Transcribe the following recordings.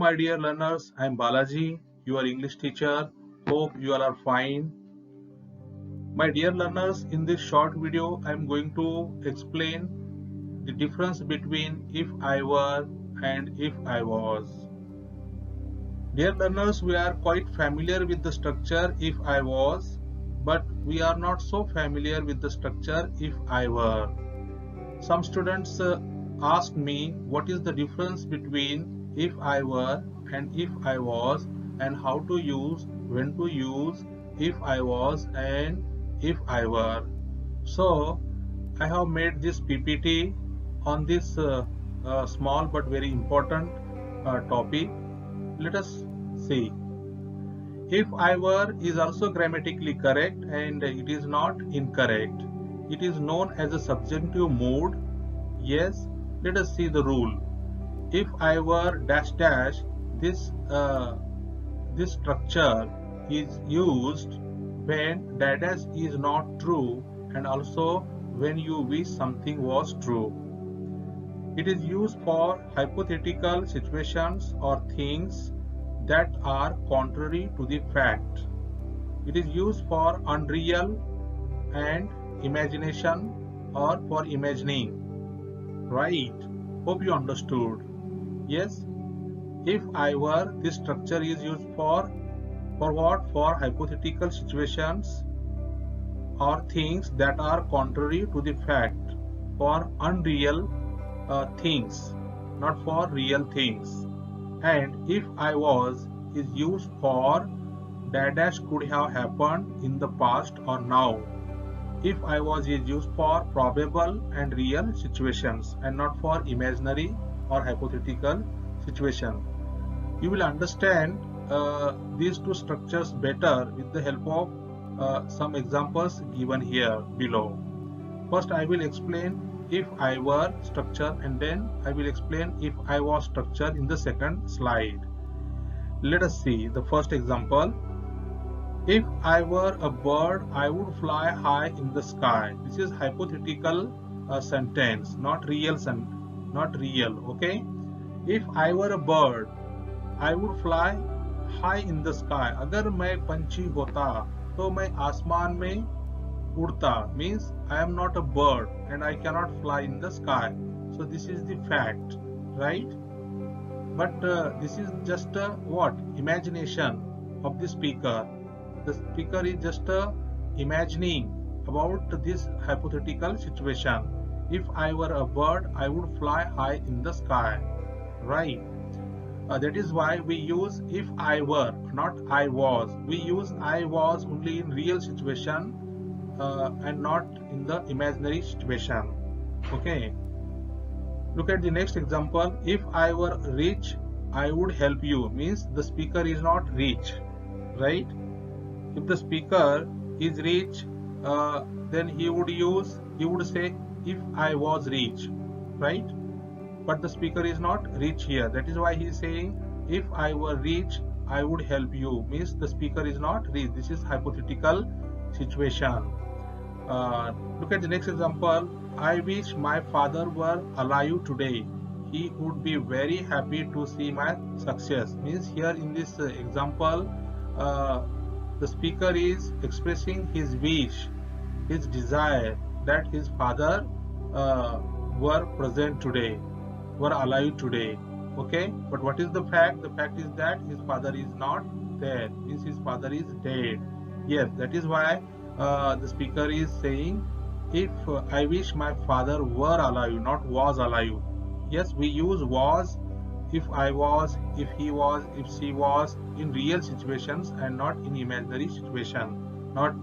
my dear learners, I am Balaji, your English teacher. Hope you all are fine. My dear learners, in this short video, I am going to explain the difference between if I were and if I was. Dear learners, we are quite familiar with the structure if I was, but we are not so familiar with the structure if I were. Some students asked me what is the difference between if I were and if I was, and how to use, when to use if I was and if I were. So I have made this PPT on this small but very important topic. Let us see. If I were is also grammatically correct and it is not incorrect. It is known as a subjunctive mood. Yes, let us see the rule. If I were dash dash, this structure is used when dash dash is not true and also when you wish something was true. It is used for hypothetical situations or things that are contrary to the fact. It is used for unreal and imagination or for imagining. Right? Hope you understood. Yes? If I were, this structure is used for what? For hypothetical situations or things that are contrary to the fact, for unreal things, not for real things. And if I was is used for dash could have happened in the past or now. If I was is used for probable and real situations and not for imaginary or hypothetical situation. You will understand these two structures better with the help of some examples given here below. First, I will explain if I were structure and then I will explain if I was structure in the second slide. Let us see the first example. If I were a bird, I would fly high in the sky. This is hypothetical sentence, not real. Okay. If I were a bird, I would fly high in the sky. अगर मैं पंछी होता तो मैं आसमान में उड़ता. Means I am not a bird and I cannot fly in the sky. So this is the fact, right? But this is just what? Imagination of the speaker. The speaker is just imagining about this hypothetical situation. If I were a bird, I would fly high in the sky, right? That is why we use if I were, not I was. We use I was only in real situation and not in the imaginary situation. Okay. Look at the next example. If I were rich, I would help you. Means the speaker is not rich, right? If the speaker is rich, then he would say if I was rich, right? But the speaker is not rich here. That is why he is saying if I were rich, I would help you. Means the speaker is not rich. This is hypothetical situation. Look at the next example. I wish my father were alive today. He would be very happy to see my success. Means here in this example, the speaker is expressing his wish, his desire that his father were present today, were alive today. Okay, but what is the fact? The fact is that his father is not there. Means his father is dead. Yes, that is why the speaker is saying if I wish my father were alive, not was alive. Yes, we use was, if I was, if he was, if she was in real situations and not in imaginary situation, not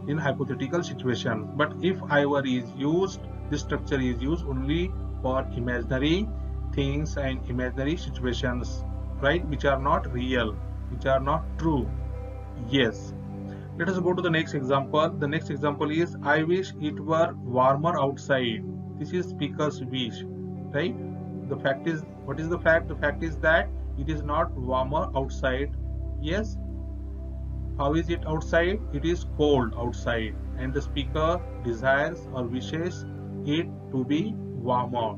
in hypothetical situations. But if I were is used, this structure is used only for imaginary things and imaginary situations, right, which are not real, which are not true. Yes. Let us go to the next example. The next example is I wish it were warmer outside. This is speaker's wish, right? The fact is, what is the fact? The fact is that it is not warmer outside. Yes. How is it outside? It is cold outside and the speaker desires or wishes it to be warmer.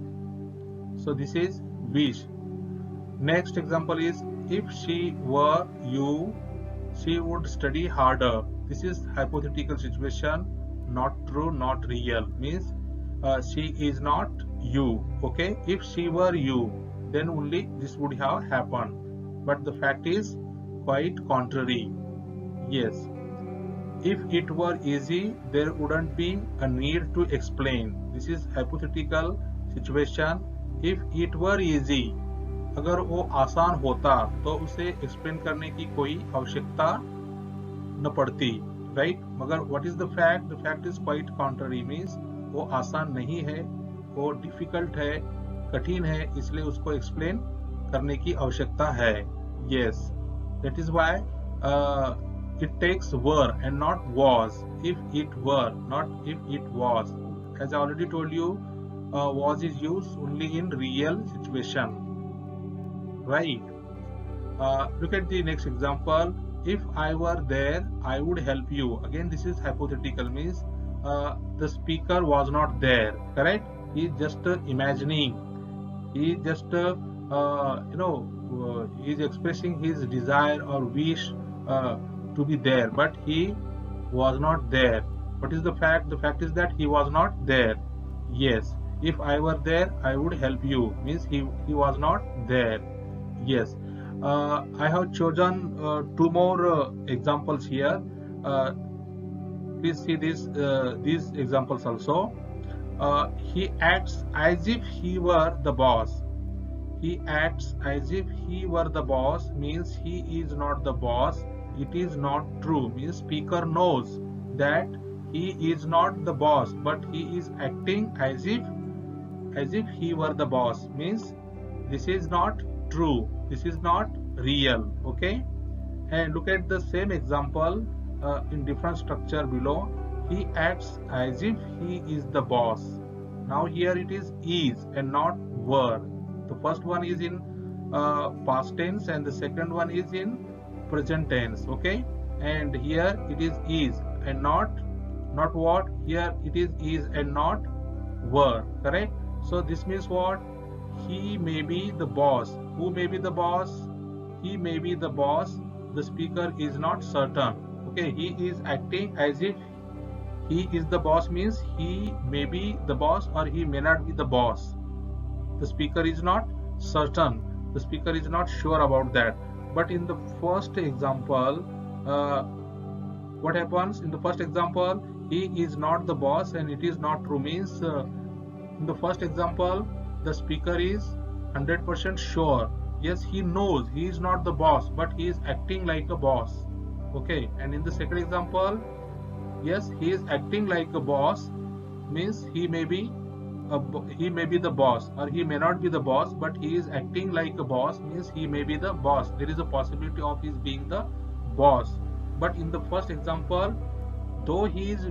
So this is wish. Next example is, if she were you, she would study harder. This is hypothetical situation, not true, not real. Means she is not you. Okay, if she were you, then only this would have happened. But the fact is quite contrary. Yes, if it were easy, there wouldn't be a need to explain. This is hypothetical situation. If it were easy, अगर वो आसान होता तो उसे explain करने की कोई आवश्यकता न पड़ती, राइट। मगर what is the fact is quite contrary. Means वो आसान नहीं है, वो डिफिकल्ट है, कठिन है, इसलिए उसको एक्सप्लेन करने की आवश्यकता है। Yes, that is why it takes were and not was. If it were, not if it was. As I already told you, was is used only in real situation, right? Look at the next example. If I were there, I would help you. Again, this is hypothetical. Means the speaker was not there, correct? He is just imagining. He is just he is expressing his desire or wish to be there, but he was not there. What is the fact? The fact is that he was not there. Yes, if I were there, I would help you. Means he was not there. Yes, I have chosen two more examples here. Please see these examples also. He acts as if he were the boss. He acts as if he were the boss means he is not the boss. It is not true. Means speaker knows that he is not the boss, but he is acting as if he were the boss. Means this is not true. This is not real. Okay. And look at the same example in different structure below. He acts as if he is the boss. Now here it is and not were. The first one is in past tense and the second one is in present tense. Okay, and here it is and not what. Here it is and not were, correct? So this means what? He may be the boss. Who may be the boss? He may be the boss. The speaker is not certain. Okay, he is acting as if he is the boss means he may be the boss or he may not be the boss. The speaker is not certain. The speaker is not sure about that. But in the first example, what happens? In the first example, he is not the boss and it is not true. Means in the first example, the speaker is 100% sure. Yes, he knows he is not the boss, but he is acting like a boss. Okay, and in the second example, yes, he is acting like a boss. Means he may be the boss or he may not be the boss, but he is acting like a boss. Means he may be the boss. There is a possibility of his being the boss. But in the first example, though he is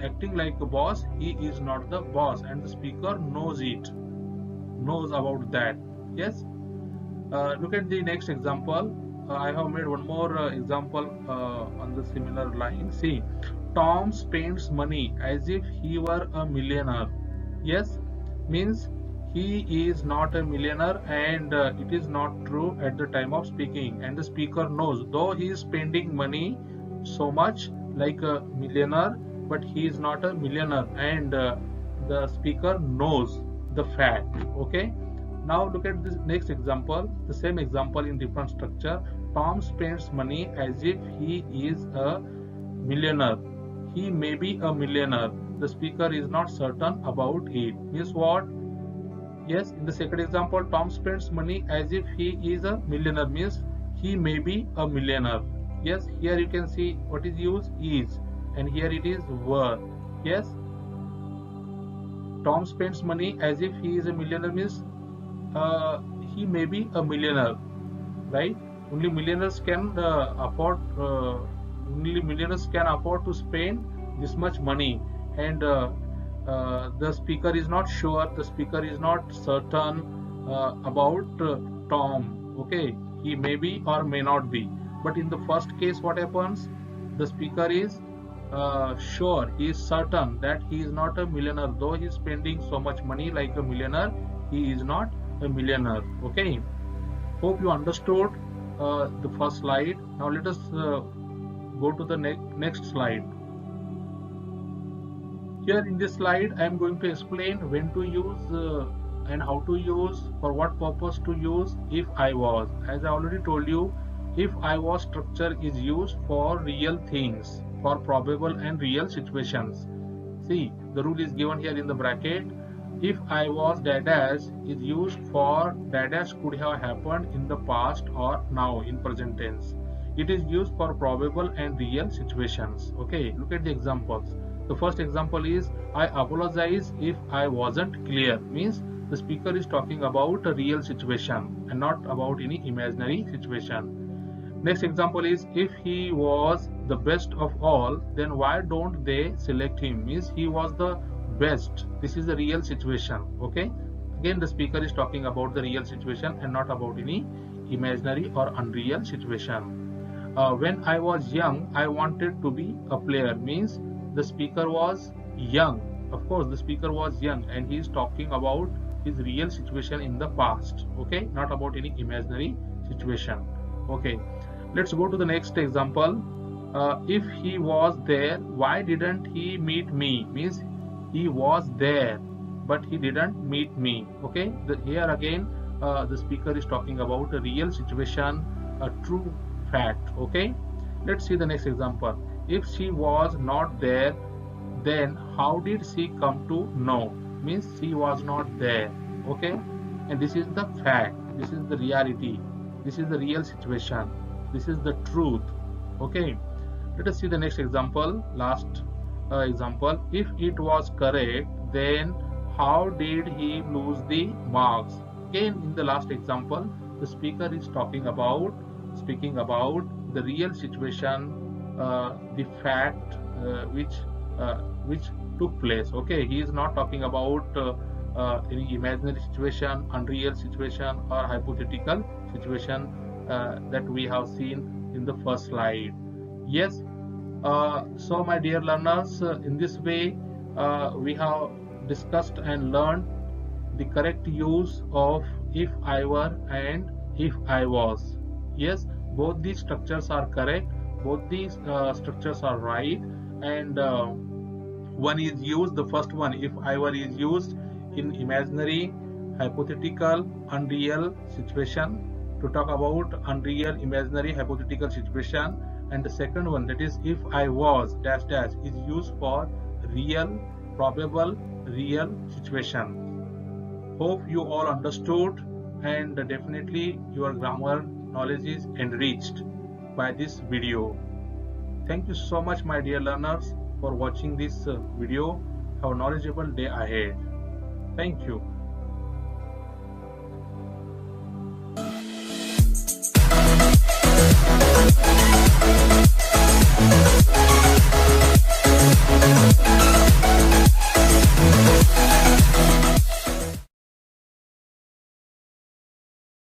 acting like a boss, he is not the boss and the speaker knows about that. Yes. Look at the next example. I have made one more example on the similar line. See, Tom spends money as if he were a millionaire. Yes, means he is not a millionaire and it is not true at the time of speaking, and the speaker knows, though he is spending money so much like a millionaire, but he is not a millionaire, and the speaker knows the fact. Okay, now look at this next example, the same example in different structure. Tom spends money as if he is a millionaire. He may be a millionaire. The speaker is not certain about it. Means what? Yes, in the second example, Tom spends money as if he is a millionaire. Means he may be a millionaire. Yes, here you can see what is used is, and here it is were. Yes, Tom spends money as if he is a millionaire means he may be a millionaire, right? Only millionaires can afford to spend this much money, and the speaker is not sure, the speaker is not certain about Tom. Okay, he may be or may not be. But in the first case, what happens? The speaker is sure, he is certain that he is not a millionaire. Though he is spending so much money like a millionaire, he is not a millionaire. Okay, Hope you understood the first slide. Now let us go to the next slide. Here in this slide, I am going to explain when to use and how to use, for what purpose to use if I was. As I already told you, if I was structure is used for real things, for probable and real situations. See, the rule is given here in the bracket. If I was dash is used for dash could have happened in the past or now in present tense. It is used for probable and real situations. Okay, look at the examples. The first example is, I apologize if I wasn't clear. Means the speaker is talking about a real situation and not about any imaginary situation. Next example is, if he was the best of all, then why don't they select him? Means he was the best. This is the real situation. Okay. Again, the speaker is talking about the real situation and not about any imaginary or unreal situation. When I was young, I wanted to be a player. Means the speaker was young. Of course, the speaker was young and he is talking about his real situation in the past. Okay, not about any imaginary situation. Okay, let's go to the next example. If he was there, why didn't he meet me? Means he was there but he didn't meet me. Okay, here again the speaker is talking about a real situation, a true fact. Okay, let's see the next example. If she was not there, then how did she come to know? Means she was not there. Okay, and this is the fact, this is the reality, this is the real situation, this is the truth. Okay, let us see the next example, last example. If it was correct, then how did he lose the marks? Again, in the last example, the speaker is speaking about the real situation, the fact which took place. Okay, he is not talking about any imaginary situation, unreal situation, or hypothetical situation that we have seen in the first slide. Yes, so my dear learners, in this way we have discussed and learned the correct use of if I were and if I was. Yes, both these structures are correct, both these structures are right, and one is used, the first one, if I were, is used in imaginary, hypothetical, unreal situation, to talk about unreal, imaginary, hypothetical situation. And the second one, that is if I was dash dash, is used for real, probable, real situation. Hope you all understood, and definitely your grammar knowledge is enriched by this video. Thank you so much, my dear learners, for watching this video. Have a knowledgeable day ahead. Thank you.